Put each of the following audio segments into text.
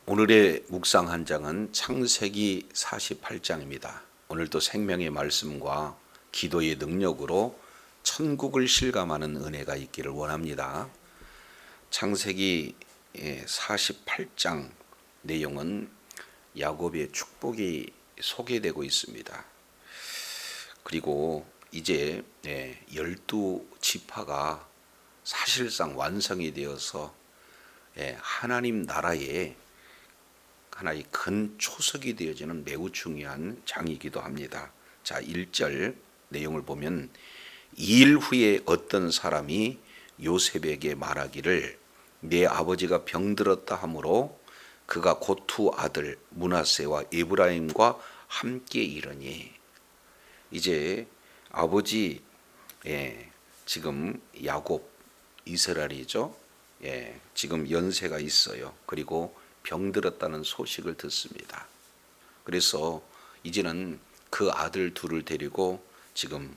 오늘의 묵상 한 장은 창세기 48장입니다. 오늘도 생명의 말씀과 기도의 능력으로 천국을 실감하는 은혜가 있기를 원합니다. 창세기 48장 내용은 야곱의 축복이 소개되고 있습니다. 그리고 이제 12지파가 사실상 완성이 되어서 하나님 나라에 하나의 큰 초석이 되어지는 매우 중요한 장이기도 합니다. 자, 1절 내용을 보면 2일 후에 어떤 사람이 요셉에게 말하기를 내 아버지가 병들었다 하므로 그가 곧 두 아들 므낫세와 에브라임과 함께 이르니. 이제 아버지 지금 야곱 이스라엘이죠. 지금 연세가 있어요. 그리고 병들었다는 소식을 듣습니다. 그래서 이제는 그 아들 둘을 데리고 지금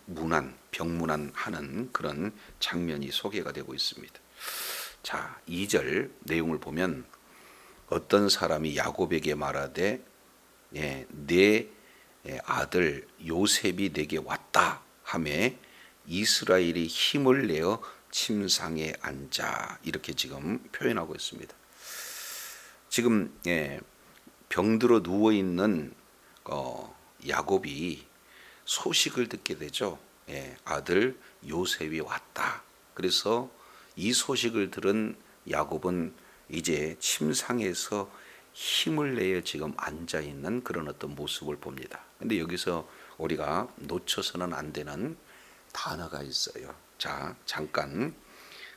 병문안하는 그런 장면이 소개가 되고 있습니다. 자, 2절 내용을 보면 어떤 사람이 야곱에게 말하되 내 아들 요셉이 내게 왔다 하매 이스라엘이 힘을 내어 침상에 앉아, 이렇게 지금 표현하고 있습니다. 지금 병들어 누워 있는 야곱이 소식을 듣게 되죠. 아들 요셉이 왔다. 그래서 이 소식을 들은 야곱은 이제 침상에서 힘을 내어 지금 앉아 있는 그런 어떤 모습을 봅니다. 근데 여기서 우리가 놓쳐서는 안 되는 단어가 있어요. 자, 잠깐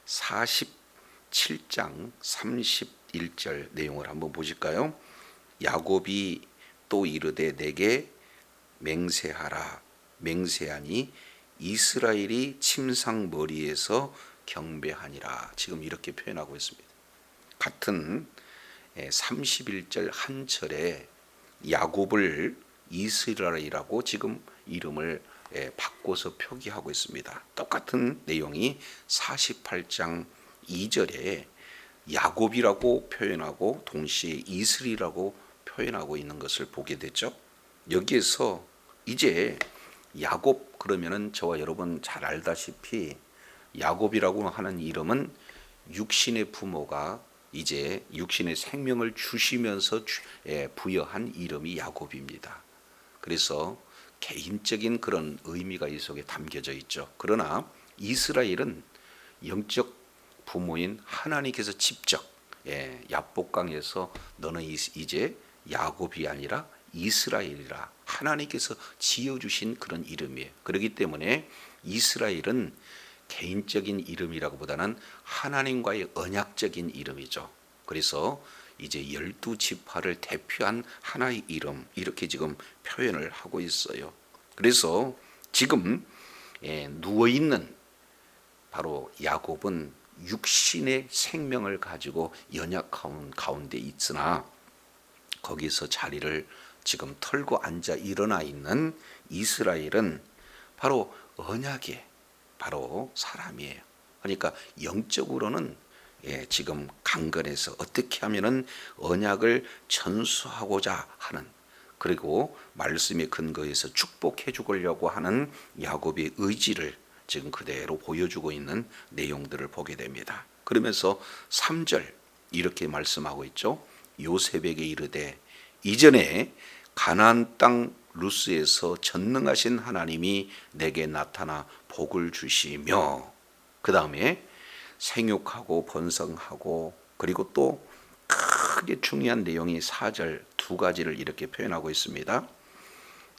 47장 31절 내용을 한번 보실까요? 야곱이 또 이르되 내게 맹세하라. 맹세하니 이스라엘이 침상 머리에서 경배하니라. 지금 이렇게 표현하고 있습니다. 같은 31절 한 절에 야곱을 이스라엘이라고 지금 이름을 바꿔서 표기하고 있습니다. 똑같은 내용이 48장 2절에 야곱이라고 표현하고 동시에 이스라엘이라고 표현하고 있는 것을 보게 되죠. 여기에서 이제 야곱 그러면은 저와 여러분 잘 알다시피 야곱이라고 하는 이름은 육신의 부모가 이제 육신의 생명을 주시면서 부여한 이름이 야곱입니다. 그래서 개인적인 그런 의미가 이 속에 담겨져 있죠. 그러나 이스라엘은 영적 부모인 하나님께서 직접 야복강에서 너는 이제 야곱이 아니라 이스라엘이라 하나님께서 지어주신 그런 이름이에요. 그렇기 때문에 이스라엘은 개인적인 이름이라고보다는 하나님과의 언약적인 이름이죠. 그래서 이제 12지파를 대표한 하나의 이름, 이렇게 지금 표현을 하고 있어요. 그래서 지금 누워있는 바로 야곱은 육신의 생명을 가지고 연약한 가운데 있으나 거기서 자리를 지금 털고 앉아 일어나 있는 이스라엘은 바로 언약의 바로 사람이에요. 그러니까 영적으로는 지금 강건해서 어떻게 하면은 언약을 전수하고자 하는, 그리고 말씀의 근거에서 축복해 주려고 하는 야곱의 의지를 지금 그대로 보여주고 있는 내용들을 보게 됩니다. 그러면서 3절 이렇게 말씀하고 있죠. 요셉에게 이르되 이전에 가나안 땅 루스에서 전능하신 하나님이 내게 나타나 복을 주시며, 그 다음에 생육하고 번성하고, 그리고 또 크게 중요한 내용이 4절 두 가지를 이렇게 표현하고 있습니다.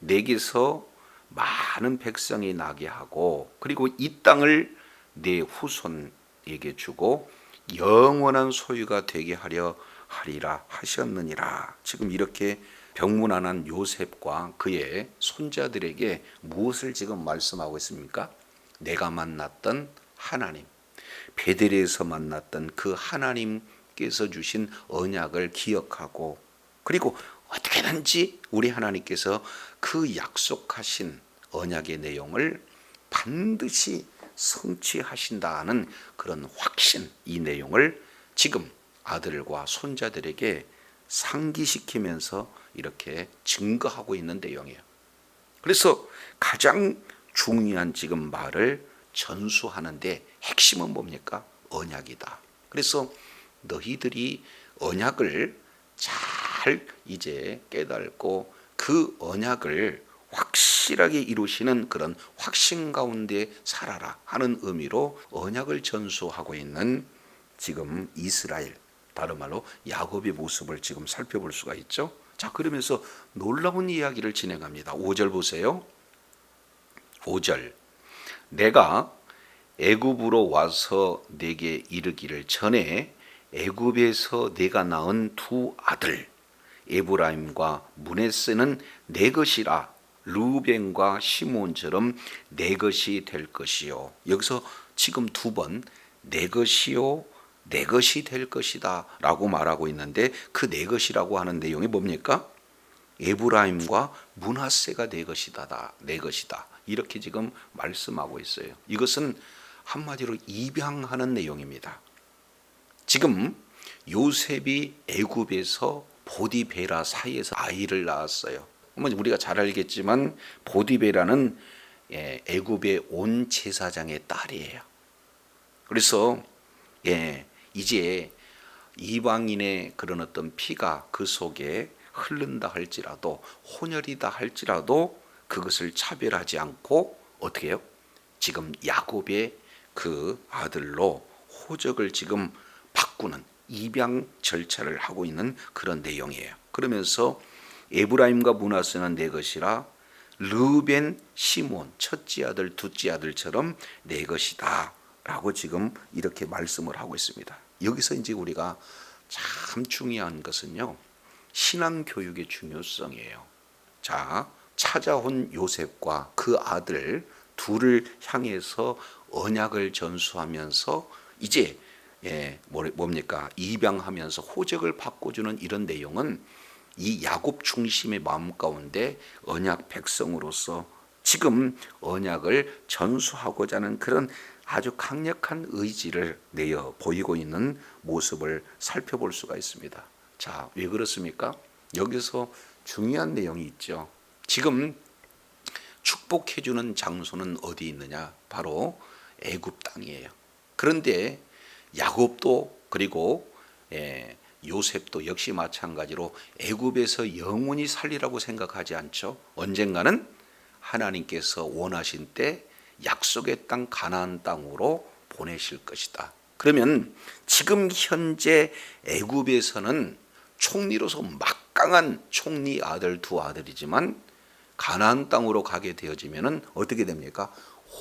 내게서 많은 백성이 나게 하고, 그리고 이 땅을 내 후손에게 주고 영원한 소유가 되게 하려 하리라 하셨느니라. 지금 이렇게 병문안한 요셉과 그의 손자들에게 무엇을 지금 말씀하고 있습니까? 내가 만났던 하나님, 베델에서 만났던 그 하나님께서 주신 언약을 기억하고, 그리고 어떻게든지 우리 하나님께서 그 약속하신 언약의 내용을 반드시 성취하신다는 그런 확신, 이 내용을 지금 아들과 손자들에게 상기시키면서 이렇게 증거하고 있는 내용이에요. 그래서 가장 중요한 지금 말을 전수하는데 핵심은 뭡니까? 언약이다. 그래서 너희들이 언약을 잘 이제 깨닫고 그 언약을 확실하게 이루시는 그런 확신 가운데 살아라 하는 의미로 언약을 전수하고 있는 지금 이스라엘, 다른 말로 야곱의 모습을 지금 살펴볼 수가 있죠. 자, 그러면서 놀라운 이야기를 진행합니다. 5절 보세요. 5절. 내가 애굽으로 와서 내게 이르기를 전에 애굽에서 내가 낳은 두 아들 에브라임과 므낫세는 내 것이라. 르우벤과 시몬처럼 내 것이 될 것이요. 여기서 지금 두 번 내 것이요 내 것이 될 것이다 라고 말하고 있는데, 그 내 것이라고 하는 내용이 뭡니까? 에브라임과 므낫세가 내 것이다, 내 것이다, 이렇게 지금 말씀하고 있어요. 이것은 한마디로 입양하는 내용입니다. 지금 요셉이 애굽에서 보디베라 사이에서 아이를 낳았어요. 우리가 잘 알겠지만 보디베라는 애굽의 온 제사장의 딸이에요. 그래서 이제 이방인의 그런 어떤 피가 그 속에 흐른다 할지라도, 혼혈이다 할지라도 그것을 차별하지 않고 어떻게 해요? 지금 야곱의 그 아들로 호적을 지금 바꾸는 입양 절차를 하고 있는 그런 내용이에요. 그러면서 에브라임과 므낫세는 내 것이라. 르벤, 시몬, 첫째 아들, 둘째 아들처럼 내 것이다 라고 지금 이렇게 말씀을 하고 있습니다. 여기서 이제 우리가 참 중요한 것은요, 신앙교육의 중요성이에요. 자, 찾아온 요셉과 그 아들 둘을 향해서 언약을 전수하면서 이제 뭡니까? 입양하면서 호적을 바꿔주는 이런 내용은 이 야곱 중심의 마음 가운데 언약 백성으로서 지금 언약을 전수하고자 하는 그런 아주 강력한 의지를 내어 보이고 있는 모습을 살펴볼 수가 있습니다. 자, 왜 그렇습니까? 여기서 중요한 내용이 있죠. 지금 축복해주는 장소는 어디 있느냐? 바로 애굽 땅이에요. 그런데 야곱도 그리고 요셉도 역시 마찬가지로 애굽에서 영원히 살리라고 생각하지 않죠. 언젠가는 하나님께서 원하신 때 약속의 땅 가나안 땅으로 보내실 것이다. 그러면 지금 현재 애굽에서는 총리로서 막강한 총리 아들 두 아들이지만 가나안 땅으로 가게 되어지면은 어떻게 됩니까?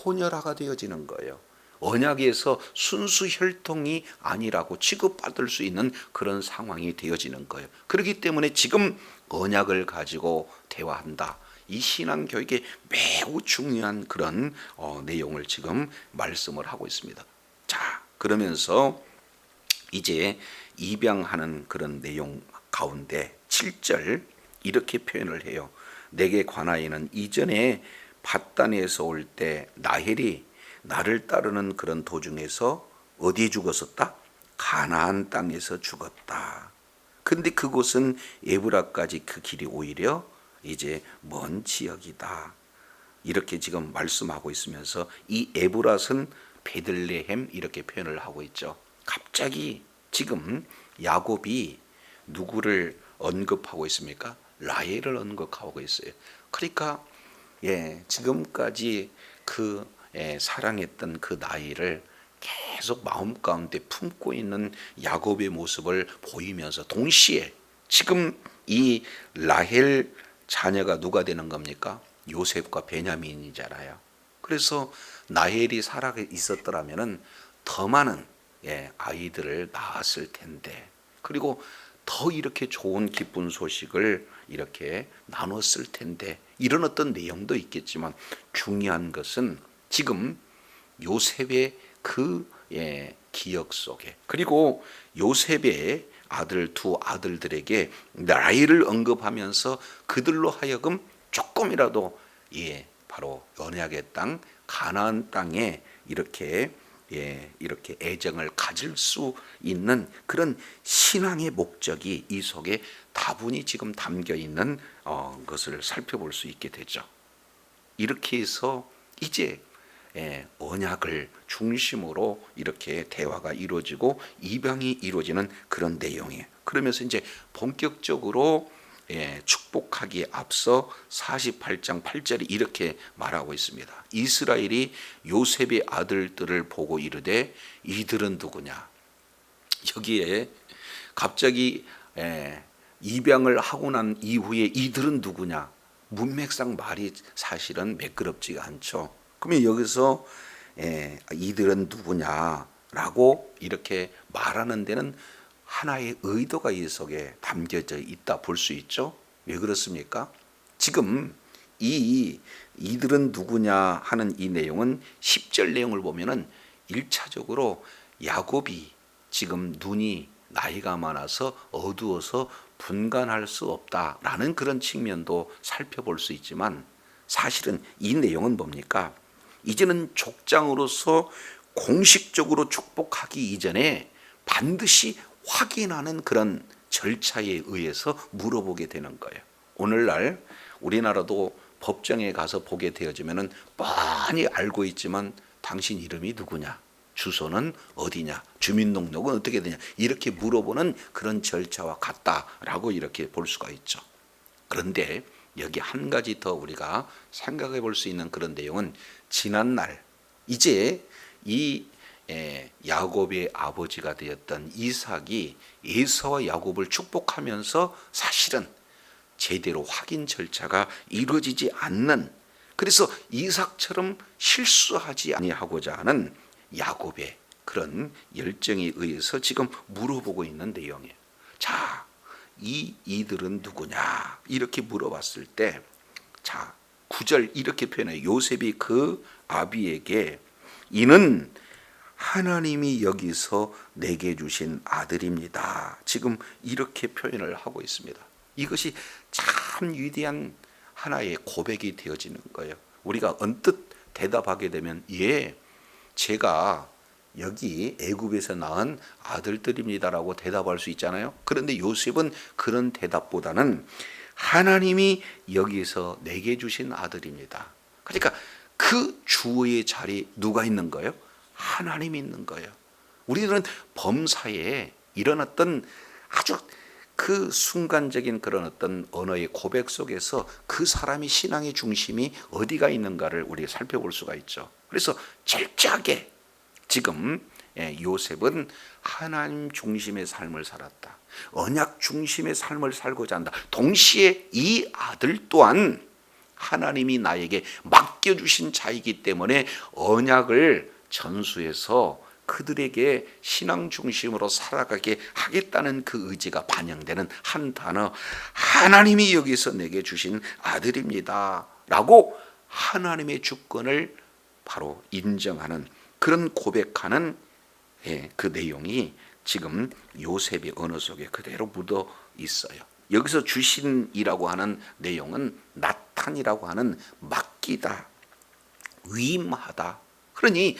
혼혈아가 되어지는 거예요. 언약에서 순수 혈통이 아니라고 취급받을 수 있는 그런 상황이 되어지는 거예요. 그렇기 때문에 지금 언약을 가지고 대화한다. 이 신앙교육에 매우 중요한 그런 내용을 지금 말씀을 하고 있습니다. 자, 그러면서 이제 입양하는 그런 내용 가운데 7절 이렇게 표현을 해요. 내게 관하여는 이전에 밧단에서 올 때 라헬이 나를 따르는 그런 도중에서 어디에 죽었었다? 가나안 땅에서 죽었다. 근데 그곳은 에브라까지 그 길이 오히려 이제 먼 지역이다. 이렇게 지금 말씀하고 있으면서 이 에브랏은 베들레헴 이렇게 표현을 하고 있죠. 갑자기 지금 야곱이 누구를 언급하고 있습니까? 라헬을 언급하고 있어요. 그러니까 지금까지 그 사랑했던 그 나이를 계속 마음 가운데 품고 있는 야곱의 모습을 보이면서 동시에 지금 이 라헬 자녀가 누가 되는 겁니까? 요셉과 베냐민이잖아요. 그래서 라헬이 살아 있었더라면은 더 많은 아이들을 낳았을 텐데, 그리고 더 이렇게 좋은 기쁜 소식을 이렇게 나눴을 텐데, 이런 어떤 내용도 있겠지만 중요한 것은 지금 요셉의 그 기억 속에, 그리고 요셉의 아들 두 아들들에게 라헬을 언급하면서 그들로 하여금 조금이라도 바로 언약의 땅 가나안 땅에 이렇게 이렇게 애정을 가질 수 있는 그런 신앙의 목적이 이 속에 다분히 지금 담겨 있는 것을 살펴볼 수 있게 되죠. 이렇게 해서 이제 언약을 중심으로 이렇게 대화가 이루어지고 입양이 이루어지는 그런 내용이에요. 그러면서 이제 본격적으로 축복하기에 앞서 48장 8절이 이렇게 말하고 있습니다. 이스라엘이 요셉의 아들들을 보고 이르되 이들은 누구냐. 여기에 갑자기 입양을 하고 난 이후에 이들은 누구냐. 문맥상 말이 사실은 매끄럽지가 않죠. 그러면 여기서 이들은 누구냐라고 이렇게 말하는 데는 하나의 의도가 이 속에 담겨져 있다 볼 수 있죠. 왜 그렇습니까? 지금 이들은 누구냐 하는 이 내용은 10절 내용을 보면은 1차적으로 야곱이 지금 눈이 나이가 많아서 어두워서 분간할 수 없다라는 그런 측면도 살펴볼 수 있지만 사실은 이 내용은 뭡니까? 이제는 족장으로서 공식적으로 축복하기 이전에 반드시 확인하는 그런 절차에 의해서 물어보게 되는 거예요. 오늘날 우리나라도 법정에 가서 보게 되어지면은 뻔히 알고 있지만 당신 이름이 누구냐? 주소는 어디냐? 주민등록은 어떻게 되냐? 이렇게 물어보는 그런 절차와 같다라고 이렇게 볼 수가 있죠. 그런데 여기 한 가지 더 우리가 생각해 볼 수 있는 그런 내용은 지난날 이제 이 야곱의 아버지가 되었던 이삭이 에서와 야곱을 축복하면서 사실은 제대로 확인 절차가 이루어지지 않는, 그래서 이삭처럼 실수하지 아니하고자 하는 야곱의 그런 열정에 의해서 지금 물어보고 있는 내용이에요. 자, 이들은 누구냐 이렇게 물어봤을 때, 자 9절 이렇게 표현해요. 요셉이 그 아비에게 이는 하나님이 여기서 내게 주신 아들입니다. 지금 이렇게 표현을 하고 있습니다. 이것이 참 위대한 하나의 고백이 되어지는 거예요. 우리가 언뜻 대답하게 되면 제가 여기 애굽에서 낳은 아들들입니다라고 대답할 수 있잖아요. 그런데 요셉은 그런 대답보다는 하나님이 여기서 내게 주신 아들입니다. 그러니까 그 주어의 자리에 누가 있는 거예요? 하나님이 있는 거예요. 우리들은 범사에 일어났던 아주 그 순간적인 그런 어떤 언어의 고백 속에서 그 사람이 신앙의 중심이 어디가 있는가를 우리가 살펴볼 수가 있죠. 그래서 철저하게 지금 요셉은 하나님 중심의 삶을 살았다. 언약 중심의 삶을 살고자 한다. 동시에 이 아들 또한 하나님이 나에게 맡겨주신 자이기 때문에 언약을 전수해서 그들에게 신앙 중심으로 살아가게 하겠다는 그 의지가 반영되는 한 단어, 하나님이 여기서 내게 주신 아들입니다 라고 하나님의 주권을 바로 인정하는 그런 고백하는 그 내용이 지금 요셉의 언어 속에 그대로 묻어 있어요. 여기서 주신이라고 하는 내용은 나탄이라고 하는 맡기다, 위임하다. 그러니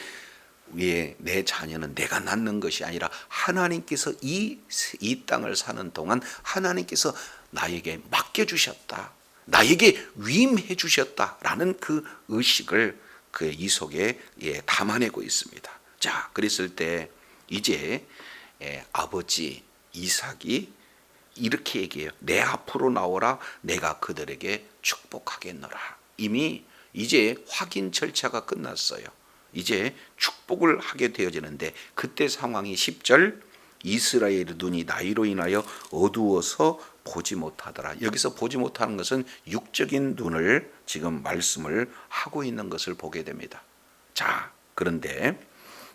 내 자녀는 내가 낳는 것이 아니라 하나님께서 이 땅을 사는 동안 하나님께서 나에게 맡겨주셨다, 나에게 위임해 주셨다라는 그 의식을 이 속에 담아내고 있습니다. 자, 그랬을 때 이제 아버지 이삭이 이렇게 얘기해요. 내 앞으로 나오라, 내가 그들에게 축복하겠노라. 이미 이제 확인 절차가 끝났어요. 이제 축복을 하게 되어지는데 그때 상황이 10절, 이스라엘의 눈이 나이로 인하여 어두워서 보지 못하더라. 여기서 보지 못하는 것은 육적인 눈을 지금 말씀을 하고 있는 것을 보게 됩니다. 자, 그런데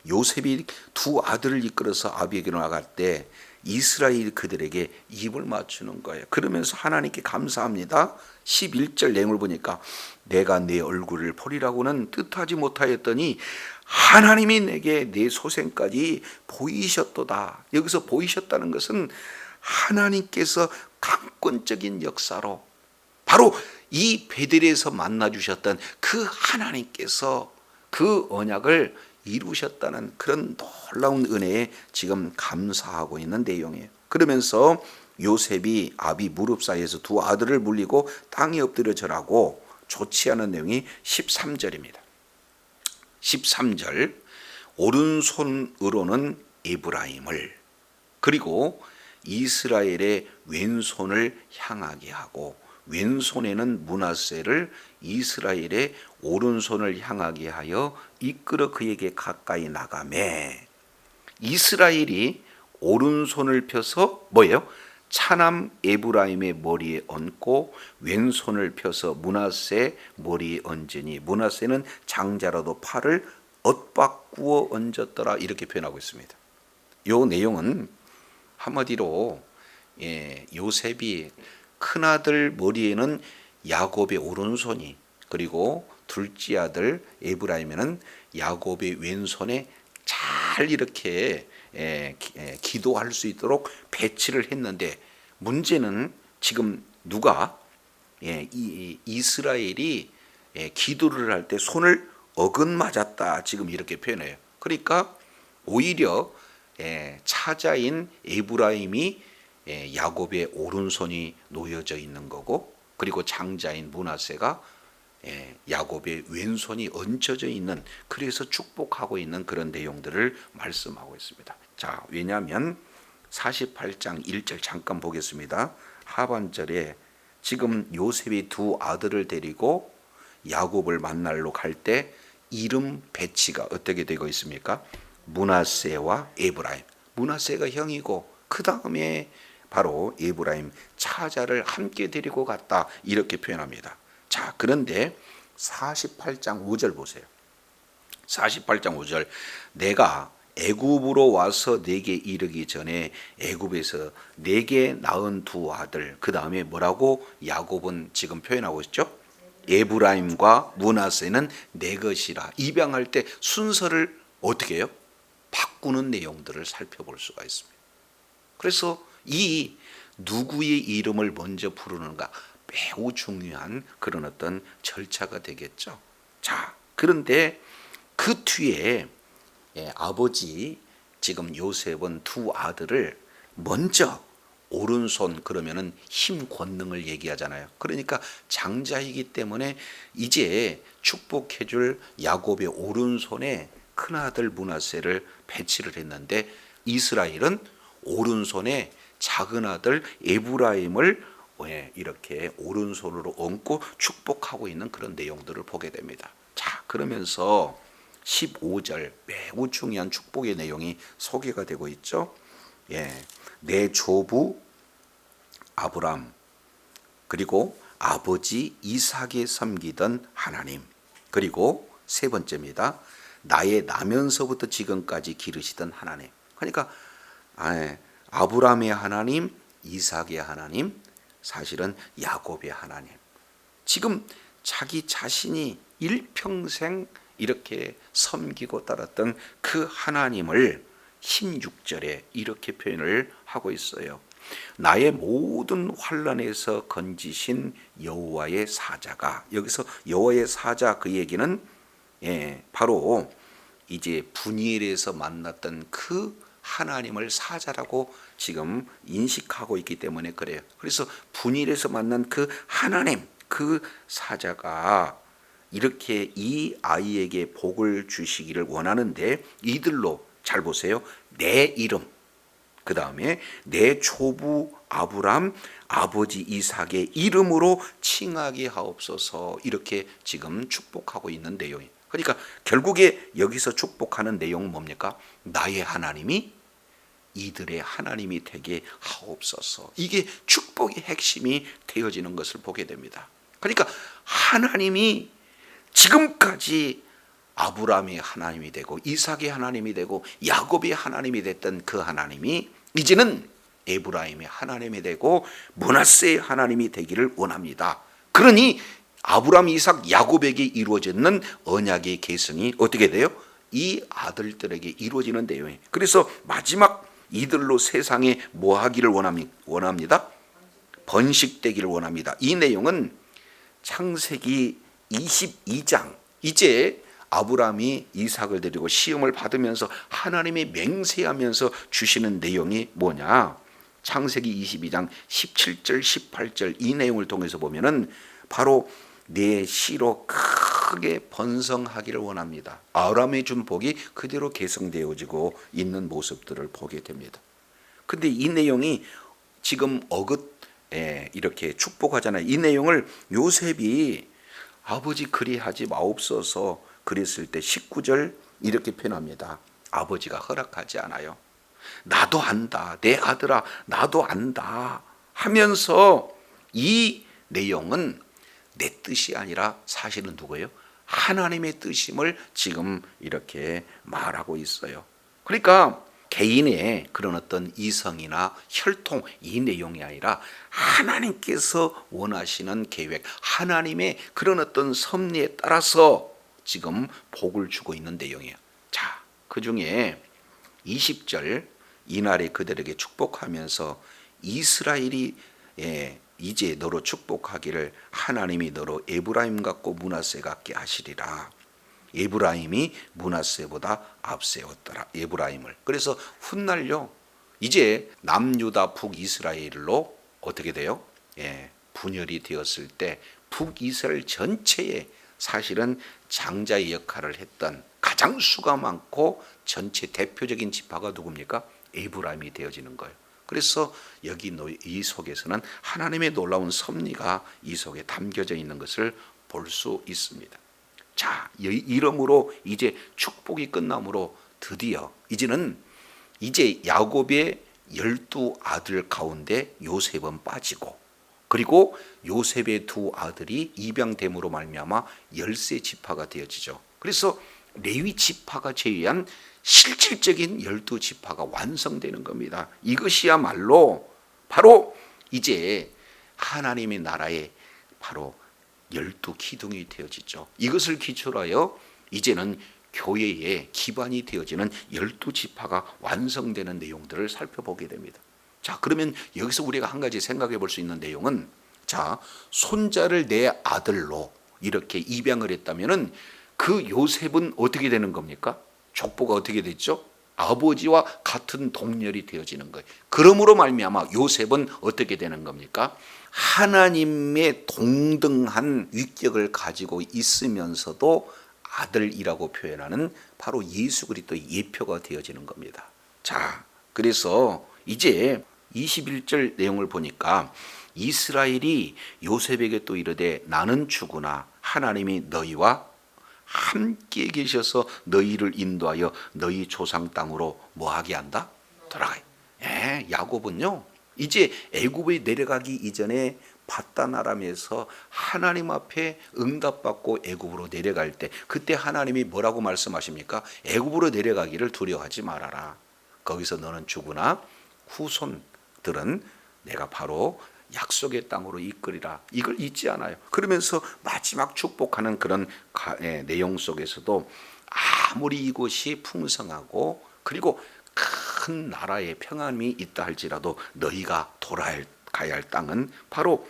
요셉이 두 아들을 이끌어서 아비에게로 나갈 때 이스라엘 그들에게 입을 맞추는 거예요. 그러면서 하나님께 감사합니다. 11절 내용을 보니까 내가 내 얼굴을 보리라고는 뜻하지 못하였더니 하나님이 내게 내 소생까지 보이셨도다. 여기서 보이셨다는 것은 하나님께서 강권적인 역사로 바로 이 베델에서 만나 주셨던 그 하나님께서 그 언약을 이루셨다는 그런 놀라운 은혜에 지금 감사하고 있는 내용이에요. 그러면서 요셉이 아비 무릎 사이에서 두 아들을 물리고 땅에 엎드려 절하고 좋지 않은 내용이 13절입니다. 13절 오른손으로는 에브라임을 그리고 이스라엘의 왼손을 향하게 하고 왼손에는 므낫세를 이스라엘의 오른손을 향하게 하여 이끌어 그에게 가까이 나가매 이스라엘이 오른손을 펴서 뭐예요? 차남 에브라임의 머리에 얹고 왼손을 펴서 므낫세 머리에 얹으니 므낫세는 장자라도 팔을 엇바꾸어 얹었더라 이렇게 표현하고 있습니다. 이 내용은 한마디로 요셉이 큰아들 머리에는 야곱의 오른손이 그리고 둘째 아들 에브라임에는 야곱의 왼손에 잘 이렇게 기도할 수 있도록 배치를 했는데 문제는 지금 누가 이스라엘이 기도를 할 때 손을 어긋맞았다 지금 이렇게 표현해요. 그러니까 오히려 차자인 에브라임이 야곱의 오른손이 놓여져 있는 거고 그리고 장자인 므낫세가 야곱의 왼손이 얹혀져 있는 그래서 축복하고 있는 그런 내용들을 말씀하고 있습니다. 자, 왜냐하면 48장 1절 잠깐 보겠습니다. 하반절에 지금 요셉이 두 아들을 데리고 야곱을 만나러 갈 때 이름 배치가 어떻게 되고 있습니까? 므낫세와 에브라임. 므낫세가 형이고 그 다음에 바로 에브라임 차자를 함께 데리고 갔다 이렇게 표현합니다. 자, 그런데 48장 5절 보세요. 48장 5절 내가 애굽으로 와서 내게 이르기 전에 애굽에서 내게 낳은 두 아들 그 다음에 뭐라고 야곱은 지금 표현하고 있죠? 에브라임과 므낫세는 내 것이라. 입양할 때 순서를 어떻게 해요? 바꾸는 내용들을 살펴볼 수가 있습니다. 그래서 이 누구의 이름을 먼저 부르는가 매우 중요한 그런 어떤 절차가 되겠죠. 자, 그런데 그 뒤에 아버지 지금 요셉은 두 아들을 먼저 오른손 그러면은 힘 권능을 얘기하잖아요. 그러니까 장자이기 때문에 이제 축복해줄 야곱의 오른손에 큰아들 므낫세를 배치를 했는데 이스라엘은 오른손에 작은 아들 에브라임을 이렇게 오른손으로 얹고 축복하고 있는 그런 내용들을 보게 됩니다. 자, 그러면서 15절 매우 중요한 축복의 내용이 소개가 되고 있죠. 내 조부 아브람 그리고 아버지 이삭에 섬기던 하나님 그리고 세 번째입니다. 나의 나면서부터 지금까지 기르시던 하나님. 그러니까 아브람의 하나님, 이삭의 하나님, 사실은 야곱의 하나님. 지금 자기 자신이 일평생 이렇게 섬기고 따랐던 그 하나님을 16절에 이렇게 표현을 하고 있어요. 나의 모든 환난에서 건지신 여호와의 사자가. 여기서 여호와의 사자 그 얘기는 바로 이제 분이엘에서 만났던 그 하나님을 사자라고 지금 인식하고 있기 때문에 그래요. 그래서 분이엘에서 만난 그 하나님, 그 사자가 이렇게 이 아이에게 복을 주시기를 원하는데 이들로 잘 보세요. 내 이름, 그 다음에 내 조부 아브람, 아버지 이삭의 이름으로 칭하게 하옵소서 이렇게 지금 축복하고 있는 내용이에요. 그러니까 결국에 여기서 축복하는 내용은 뭡니까? 나의 하나님이 이들의 하나님이 되게 하옵소서. 이게 축복의 핵심이 되어지는 것을 보게 됩니다. 그러니까 하나님이 지금까지 아브라함의 하나님이 되고 이삭의 하나님이 되고 야곱의 하나님이 됐던 그 하나님이 이제는 에브라임의 하나님이 되고 므낫세의 하나님이 되기를 원합니다. 그러니 아브라함, 이삭, 야곱에게 이루어지는 언약의 계승이 어떻게 돼요? 이 아들들에게 이루어지는 내용이에요. 그래서 마지막 이들로 세상에 뭐 하기를 원합니다? 번식되기를 원합니다. 이 내용은 창세기 22장 이제 아브라함이 이삭을 데리고 시험을 받으면서 하나님이 맹세하면서 주시는 내용이 뭐냐? 창세기 22장 17절 18절 이 내용을 통해서 보면은 바로 내 씨로 크게 번성하기를 원합니다. 아브라함이 준 복이 그대로 계승되어지고 있는 모습들을 보게 됩니다. 근데 이 내용이 지금 이렇게 축복하잖아요. 이 내용을 요셉이 아버지 그리하지 마옵소서 그랬을 때 19절 이렇게 표현합니다. 아버지가 허락하지 않아요. 나도 안다. 내 아들아 나도 안다 하면서 이 내용은 내 뜻이 아니라 사실은 누구예요? 하나님의 뜻임을 지금 이렇게 말하고 있어요. 그러니까 개인의 그런 어떤 이성이나 혈통 이 내용이 아니라 하나님께서 원하시는 계획, 하나님의 그런 어떤 섭리에 따라서 지금 복을 주고 있는 내용이에요. 자, 그 중에 20절 이날에 그들에게 축복하면서 이스라엘이 이제 너로 축복하기를 하나님이 너로 에브라임 같고 므낫세 같게 하시리라. 에브라임이 므낫세보다 앞세웠더라. 에브라임을. 그래서 훗날요. 이제 남유다 북이스라엘로 어떻게 돼요? 분열이 되었을 때 북이스라엘 전체에 사실은 장자의 역할을 했던 가장 수가 많고 전체 대표적인 지파가 누굽니까? 에브라임이 되어지는 거예요. 그래서 여기 이 속에서는 하나님의 놀라운 섭리가 이 속에 담겨져 있는 것을 볼 수 있습니다. 자, 이러므로 이제 축복이 끝나므로 드디어 이제 야곱의 12아들 가운데 요셉은 빠지고 그리고 요셉의 두 아들이 입양됨으로 말미암아 13지파가 되어지죠. 그래서 레위 지파가 제외한 실질적인 12지파가 완성되는 겁니다. 이것이야말로 바로 이제 하나님의 나라의 바로 12기둥이 되어지죠. 이것을 기초로 하여 이제는 교회의 기반이 되어지는 12지파가 완성되는 내용들을 살펴보게 됩니다. 자, 그러면 여기서 우리가 한 가지 생각해 볼 수 있는 내용은 자, 손자를 내 아들로 이렇게 입양을 했다면은 그 요셉은 어떻게 되는 겁니까? 족보가 어떻게 됐죠? 아버지와 같은 동렬이 되어지는 거예요. 그러므로 말미암아 요셉은 어떻게 되는 겁니까? 하나님의 동등한 위격을 가지고 있으면서도 아들이라고 표현하는 바로 예수 그리스도의 예표가 되어지는 겁니다. 자, 그래서 이제 21절 내용을 보니까 이스라엘이 요셉에게 또 이르되 나는 주구나 하나님이 너희와 함께 계셔서 너희를 인도하여 너희 조상 땅으로 뭐하게 한다? 돌아가요. 야곱은요 이제 애굽에 내려가기 이전에 바다나람에서 하나님 앞에 응답받고 애굽으로 내려갈 때 그때 하나님이 뭐라고 말씀하십니까? 애굽으로 내려가기를 두려워하지 말아라. 거기서 너는 주구나 후손들은 내가 바로 약속의 땅으로 이끌이라. 이걸 잊지 않아요. 그러면서 마지막 축복하는 그런 내용 속에서도 아무리 이곳이 풍성하고 그리고 큰 나라의 평안이 있다 할지라도 너희가 돌아가야 할 땅은 바로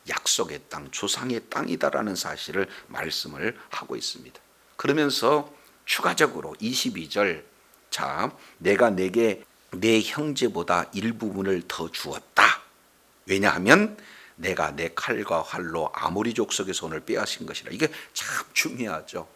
약속의 땅, 조상의 땅이다라는 사실을 말씀을 하고 있습니다. 그러면서 추가적으로 22절 자, 내가 내게 내 형제보다 일부분을 더 주었다. 왜냐하면 내가 내 칼과 활로 아모리 족속의 손을 빼앗은 것이라. 이게 참 중요하죠.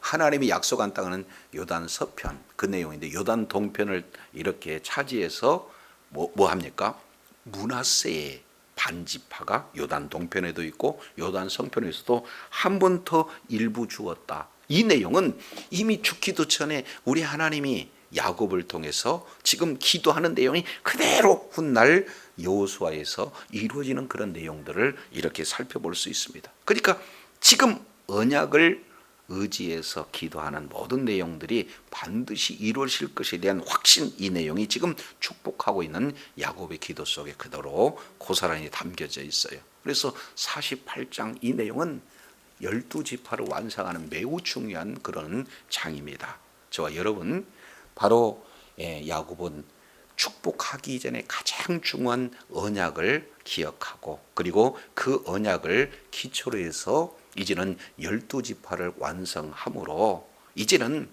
하나님이 약속한 땅은 요단 서편 그 내용인데 요단 동편을 이렇게 차지해서 뭐 합니까? 므낫세의 반지파가 요단 동편에도 있고 요단 성편에서도 한 번 더 일부 주었다. 이 내용은 이미 죽기도 전에 우리 하나님이 야곱을 통해서 지금 기도하는 내용이 그대로 훗날 여호수아에서 이루어지는 그런 내용들을 이렇게 살펴볼 수 있습니다. 그러니까 지금 언약을 의지해서 기도하는 모든 내용들이 반드시 이루어질 것에 대한 확신, 이 내용이 지금 축복하고 있는 야곱의 기도 속에 그대로 고스란히 담겨져 있어요. 그래서 48장 이 내용은 12지파를 완성하는 매우 중요한 그런 장입니다. 저와 여러분 바로 야곱은 축복하기 이전에 가장 중요한 언약을 기억하고, 그리고 그 언약을 기초로 해서 이제는 12지파를 완성함으로 이제는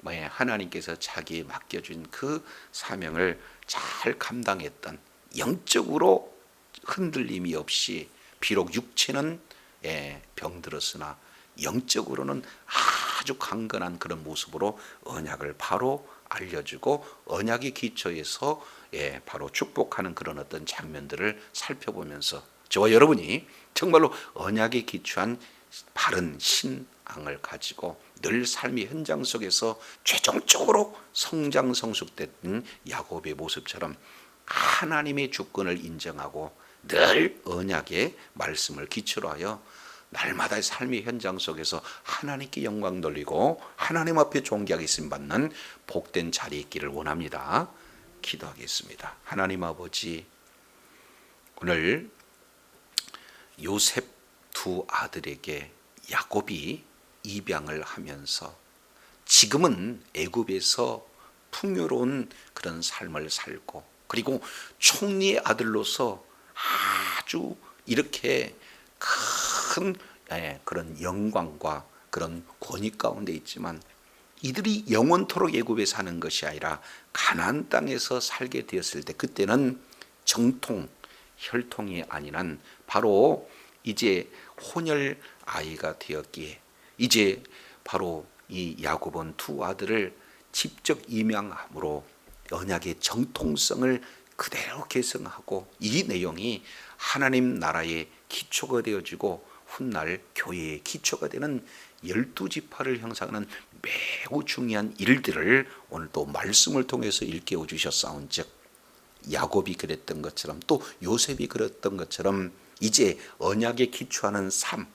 하나님께서 자기에 맡겨준 그 사명을 잘 감당했던, 영적으로 흔들림이 없이 비록 육체는 병들었으나 영적으로는 아주 강건한 그런 모습으로 언약을 바로 알려주고 언약의 기초에서 바로 축복하는 그런 어떤 장면들을 살펴보면서 저와 여러분이 정말로 언약에 기초한 바른 신앙을 가지고 늘 삶의 현장 속에서 최종적으로 성장 성숙됐던 야곱의 모습처럼 하나님의 주권을 인정하고 늘 언약의 말씀을 기초로 하여 날마다 삶의 현장 속에서 하나님께 영광 돌리고 하나님 앞에 존귀하게 쓰임받는 복된 자리에 있기를 원합니다. 기도하겠습니다. 하나님 아버지, 오늘 요셉 두 아들에게 야곱이 입양을 하면서 지금은 애굽에서 풍요로운 그런 삶을 살고, 그리고 총리의 아들로서 아주 이렇게 큰 그런 영광과 그런 권위 가운데 있지만, 이들이 영원토록 애굽에 사는 것이 아니라 가나안 땅에서 살게 되었을 때, 그때는 정통 혈통이 아니란 바로 이제 혼혈 아이가 되었기에 이제 바로 이 야곱은 두 아들을 직접 임양함으로 언약의 정통성을 그대로 계승하고, 이 내용이 하나님 나라의 기초가 되어지고 훗날 교회의 기초가 되는 12지파를 형성하는 매우 중요한 일들을 오늘 또 말씀을 통해서 일깨워 주셨사온즉, 야곱이 그랬던 것처럼 또 요셉이 그랬던 것처럼 이제 언약에 기초하는 삶,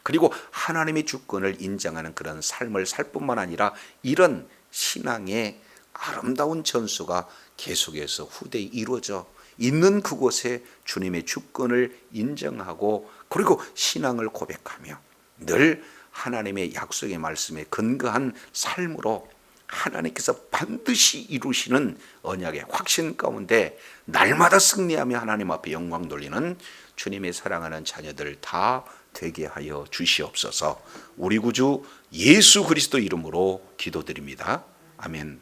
그리고 하나님의 주권을 인정하는 그런 삶을 살 뿐만 아니라 이런 신앙의 아름다운 전수가 계속해서 후대에 이루어져 있는 그곳에 주님의 주권을 인정하고, 그리고 신앙을 고백하며 늘 하나님의 약속의 말씀에 근거한 삶으로 하나님께서 반드시 이루시는 언약의 확신 가운데 날마다 승리하며 하나님 앞에 영광 돌리는 주님의 사랑하는 자녀들 다 되게 하여 주시옵소서. 우리 구주 예수 그리스도 이름으로 기도드립니다. 아멘.